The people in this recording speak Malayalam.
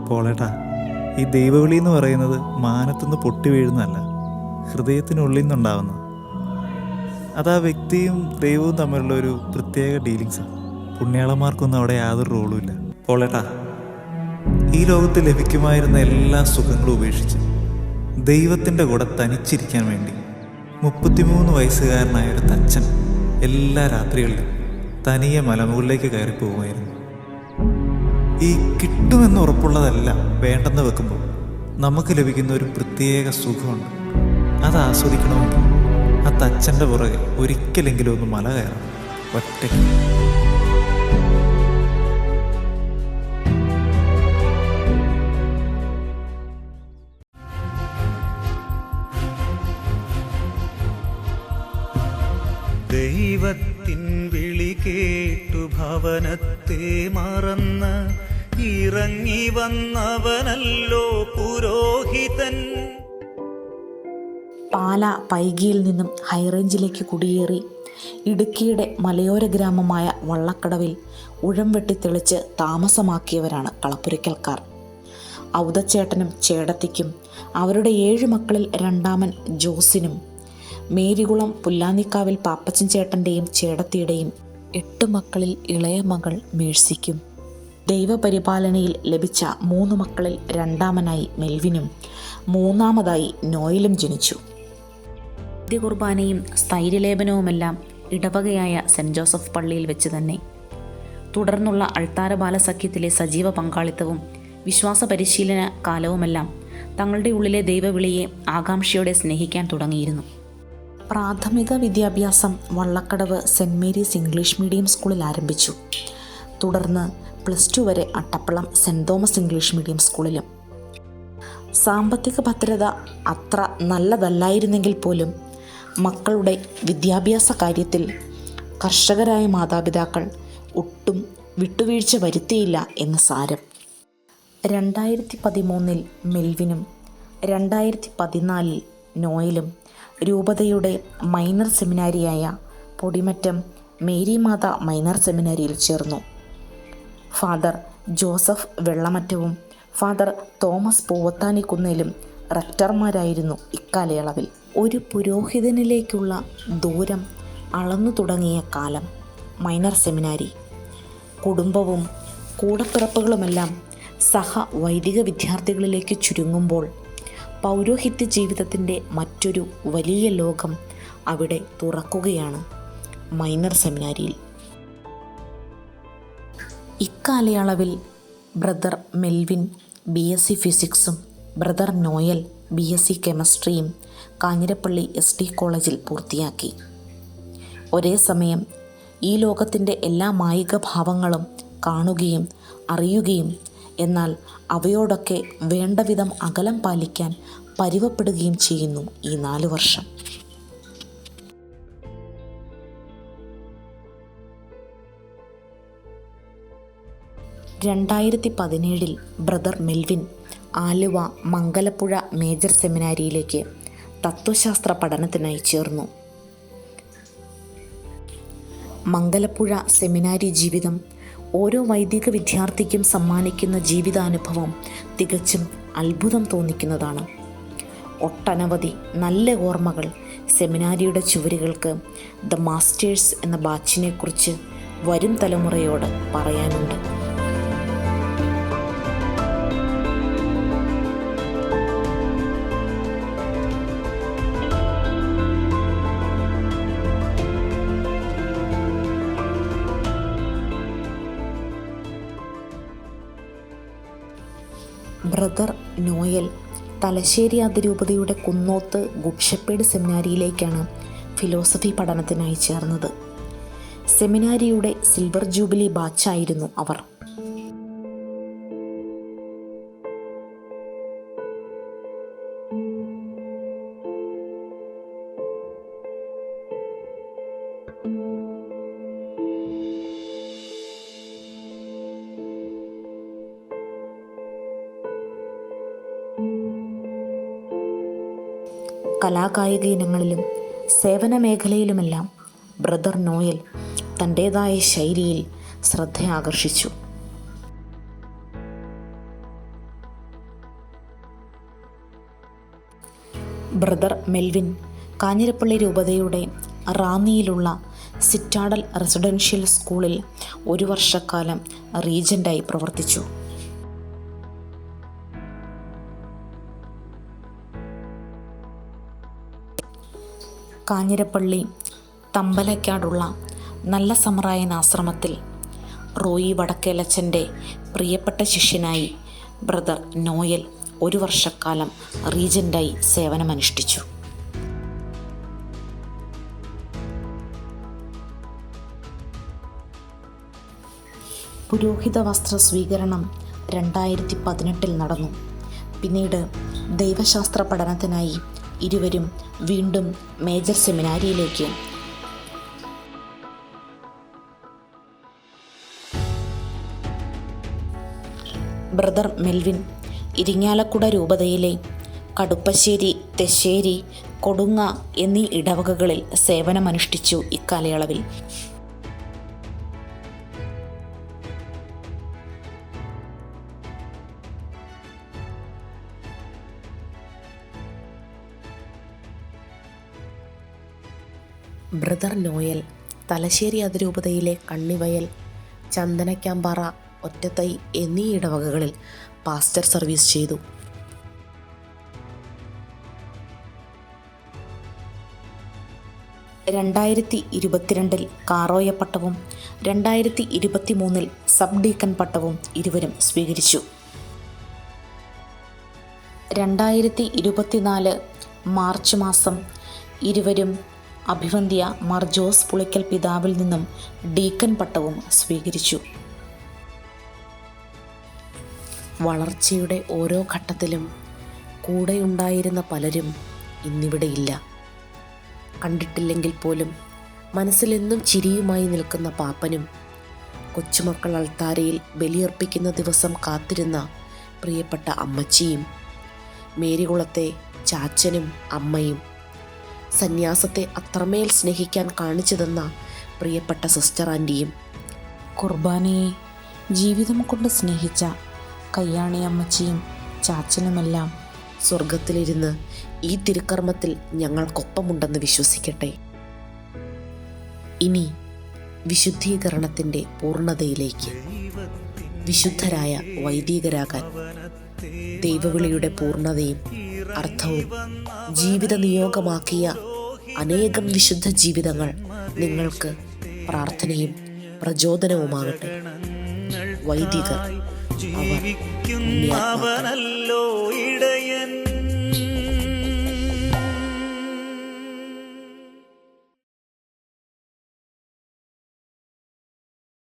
പോളേട്ടാ, ഈ ദൈവവിളി എന്ന് പറയുന്നത് മാനത്തുനിന്ന് പൊട്ടി വീഴുന്നതല്ല, ഹൃദയത്തിനുള്ളിൽ നിന്നുണ്ടാവുന്ന. അത് ആ വ്യക്തിയും ദൈവവും തമ്മിലുള്ള ഒരു പ്രത്യേക ഡീലിങ്സാണ്. പുണ്യാളന്മാർക്കൊന്നും അവിടെ യാതൊരു റോളും ഇല്ല. പോളേട്ടാ, ഈ ലോകത്ത് ലഭിക്കുമായിരുന്ന എല്ലാ സുഖങ്ങളും ഉപേക്ഷിച്ച് ദൈവത്തിൻ്റെ കൂടെ തനിച്ചിരിക്കാൻ വേണ്ടി 33 വയസ്സുകാരനായ ഒരു തച്ചൻ എല്ലാ രാത്രികളിലും തനിയെ മലമുകളിലേക്ക് കയറി പോകുമായിരുന്നു. ഈ കിട്ടുമെന്ന് ഉറപ്പുള്ളതല്ല വേണ്ടെന്ന് വെക്കുമ്പോൾ നമുക്ക് ലഭിക്കുന്ന ഒരു പ്രത്യേക സുഖമുണ്ട്. അത് ആസ്വദിക്കണമെങ്കിൽ ആ തച്ചൻ്റെ പുറകെ ഒരിക്കലെങ്കിലും ഒന്ന് മല കയറണം, ഒറ്റയ്ക്ക്. ദൈവത്തിൻ വിളി കേട്ടു ഭവനത്തെ മറന്ന് ഇറങ്ങി വന്നവനല്ലോ പുരോഹിതൻ. പാല പൈകിയിൽ നിന്നും ഹൈറേഞ്ചിലേക്ക് കുടിയേറി ഇടുക്കിയുടെ മലയോര ഗ്രാമമായ വള്ളക്കടവിൽ ഉഴം വെട്ടിത്തെളിച്ച് താമസമാക്കിയവരാണ് കളപ്പുരയ്ക്കൽക്കാർ. ഔതച്ചേട്ടനും ചേടത്തിക്കും അവരുടെ 7 മക്കളിൽ രണ്ടാമൻ ജോസിനും മേരികുളം പുല്ലാനിക്കാവിൽ പാപ്പച്ചൻ ചേട്ടൻ്റെയും ചേടത്തിയുടെയും 8 മക്കളിൽ ഇളയ മകൾ മേഴ്സിക്കും ദൈവപരിപാലനയിൽ ലഭിച്ച 3 മക്കളിൽ രണ്ടാമനായി മെൽവിനും മൂന്നാമതായി നോയലും ജനിച്ചു. കുർബാനയും സ്ഥൈര്യലേപനവുമെല്ലാം ഇടവകയായ സെൻറ് ജോസഫ് പള്ളിയിൽ വെച്ച് തന്നെ. തുടർന്നുള്ള അൾത്താര ബാലസഖ്യത്തിലെ സജീവ പങ്കാളിത്തവും വിശ്വാസ പരിശീലന കാലവുമെല്ലാം തങ്ങളുടെ ഉള്ളിലെ ദൈവവിളിയെ ആകാംക്ഷയോടെ സ്നേഹിക്കാൻ തുടങ്ങിയിരുന്നു. പ്രാഥമിക വിദ്യാഭ്യാസം Vallakkadavu saint Mary's English medium സ്കൂളിൽ ആരംഭിച്ചു. തുടർന്ന് +2 വരെ Attappallam saint Thomas English medium സ്കൂളിലും. സാമ്പത്തിക ഭദ്രത അത്ര നല്ലതല്ലായിരുന്നെങ്കിൽ പോലും മക്കളുടെ വിദ്യാഭ്യാസ കാര്യത്തിൽ കർഷകരായ മാതാപിതാക്കൾ ഒട്ടും വിട്ടുവീഴ്ച വരുത്തിയില്ല എന്ന് സാരം. 2013 മെൽവിനും 2014 നോയലും രൂപതയുടെ മൈനർ സെമിനാരിയായ പൊടിമറ്റം മേരി മാത മൈനർ സെമിനാരിയിൽ ചേർന്നു. ഫാദർ ജോസഫ് വെള്ളമറ്റവും ഫാദർ തോമസ് പൂവത്താനിക്കുന്നേലും റക്ടർമാരായിരുന്നു ഇക്കാലയളവിൽ. ഒരു പുരോഹിതനിലേക്കുള്ള ദൂരം അളന്നു തുടങ്ങിയ കാലം മൈനർ സെമിനാരി. കുടുംബവും കൂടപ്പിറപ്പുകളുമെല്ലാം വൈദിക വിദ്യാർത്ഥികളിലേക്ക് ചുരുങ്ങുമ്പോൾ പൗരോഹിത്യ ജീവിതത്തിൻ്റെ മറ്റൊരു വലിയ ലോകം അവിടെ തുറക്കുകയാണ് മൈനർ സെമിനാരിയിൽ. ഇക്കാലയളവിൽ ബ്രദർ മെൽവിൻ BSc ഫിസിക്സും ബ്രദർ നോയൽ BSc കെമിസ്ട്രിയും കാഞ്ഞിരപ്പള്ളി ST കോളേജിൽ പൂർത്തിയാക്കി. ഒരേ സമയം ഈ ലോകത്തിൻ്റെ എല്ലാ മായിക ഭാവങ്ങളും കാണുകയും അറിയുകയും എന്നാൽ അവയോടൊക്കെ വേണ്ടവിധം അകലം പാലിക്കാൻ പരുവപ്പെടുകയും ചെയ്യുന്നു ഈ 4 വർഷം. (2017) brother Melvin Aluva Mangalapuzha major സെമിനാരിയിലേക്ക് തത്വശാസ്ത്ര പഠനത്തിനായി ചേർന്നു. മംഗലപ്പുഴ സെമിനാരി ജീവിതം ഓരോ വൈദിക വിദ്യാർത്ഥിക്കും സമ്മാനിക്കുന്ന ജീവിതാനുഭവം തികച്ചും അത്ഭുതം തോന്നിക്കുന്നതാണ്. ഒട്ടനവധി നല്ല ഓർമ്മകൾ സെമിനാരിയുടെ ചുവരുകൾക്ക് ദ മാസ്റ്റേഴ്സ് എന്ന ബാച്ചിനെക്കുറിച്ച് വരും തലമുറയോട് പറയാനുണ്ട്. ബ്രദർ നോയൽ തലശ്ശേരി അതിരൂപതയുടെ കുന്നോത്ത് ഗുഡ് ഷെപ്പേർഡ് സെമിനാരിയിലേക്കാണ് ഫിലോസഫി പഠനത്തിനായി ചേർന്നത്. സെമിനാരിയുടെ സിൽവർ ജൂബിലി ബാച്ചായിരുന്നു അവർ. കലാകായിക ഇനങ്ങളിലും സേവന മേഖലയിലുമെല്ലാം ബ്രദർ നോയൽ തൻ്റേതായ ശൈലിയിൽ ശ്രദ്ധ ആകർഷിച്ചു. ബ്രദർ മെൽവിൻ കാഞ്ഞിരപ്പള്ളി രൂപതയുടെ റാന്നിയിലുള്ള സിറ്റാഡൽ റെസിഡൻഷ്യൽ സ്കൂളിൽ 1 വർഷക്കാലം റീജൻ്റായി പ്രവർത്തിച്ചു. കാഞ്ഞിരപ്പള്ളി തമ്പലക്കാടുള്ള നല്ല സമറായൻ ആശ്രമത്തിൽ റോയി വടക്കേലച്ചൻ്റെ പ്രിയപ്പെട്ട ശിഷ്യനായി ബ്രദർ നോയൽ 1 വർഷക്കാലം റീജൻ്റായി സേവനമനുഷ്ഠിച്ചു. പുരോഹിത വസ്ത്ര സ്വീകരണം 2018 നടന്നു. പിന്നീട് ദൈവശാസ്ത്ര പഠനത്തിനായി ഇരുവരും വീണ്ടും മേജർ സെമിനാരിയിലേക്ക്. ബ്രദർ മെൽവിൻ ഇരിങ്ങാലക്കുട രൂപതയിലെ കടുപ്പശ്ശേരി, തെശ്ശേരി, കൊടുങ്ങ എന്നീ ഇടവകകളിൽ സേവനമനുഷ്ഠിച്ചു. ഇക്കാലയളവിൽ ബ്രദർ നോയൽ തലശ്ശേരി അതിരൂപതയിലെ കണ്ണിവയൽ, ചന്ദനക്കാമ്പാറ, ഒറ്റത്തൈ എന്നീ ഇടവകകളിൽ പാസ്റ്റർ സർവീസ് ചെയ്തു. (2022) കാറോയ പട്ടവും 2023 സബ് ഡീക്കൻ പട്ടവും ഇരുവരും സ്വീകരിച്ചു. 2024 മാർച്ച് മാസം ഇരുവരും അഭിവന്ദ്യ മാർ ജോസ് പുളിക്കൽ പിതാവിൽ നിന്നും ഡീക്കൻ പട്ടവും സ്വീകരിച്ചു. വളർച്ചയുടെ ഓരോ ഘട്ടത്തിലും കൂടെയുണ്ടായിരുന്ന പലരും ഇന്നിവിടെയില്ല. കണ്ടിട്ടില്ലെങ്കിൽ പോലും മനസ്സിലെന്നും ചിരിയുമായി നിൽക്കുന്ന പാപ്പനും, കൊച്ചുമക്കൾ അൾത്താരയിൽ ബലിയർപ്പിക്കുന്ന ദിവസം കാത്തിരുന്ന പ്രിയപ്പെട്ട അമ്മച്ചിയും, മേരികുളത്തെ ചാച്ചനും അമ്മയും, സന്യാസത്തെ അത്രമേൽ സ്നേഹിക്കാൻ കാണിച്ചു തന്ന പ്രിയപ്പെട്ട സിസ്റ്റർ ആൻറ്റിയും, കുർബാനയെ ജീവിതം കൊണ്ട് സ്നേഹിച്ച കയ്യാണി അമ്മച്ചിയും ചാച്ചനുമെല്ലാം സ്വർഗത്തിലിരുന്ന് ഈ തിരുക്കർമ്മത്തിൽ ഞങ്ങൾക്കൊപ്പമുണ്ടെന്ന് വിശ്വസിക്കട്ടെ. ഇനി വിശുദ്ധീകരണത്തിൻ്റെ പൂർണ്ണതയിലേക്ക് വിശുദ്ധരായ വൈദികരാകാൻ ദൈവവിളിയുടെ പൂർണ്ണതയും അർത്ഥവും ജീവിത നിയോഗമാക്കിയ അനേകം വിശുദ്ധ ജീവിതങ്ങൾ നിങ്ങൾക്ക് പ്രാർത്ഥനയും പ്രചോദനവുമാകട്ടെ. വൈദികർ ജീവിക്കുന്നവനല്ലോ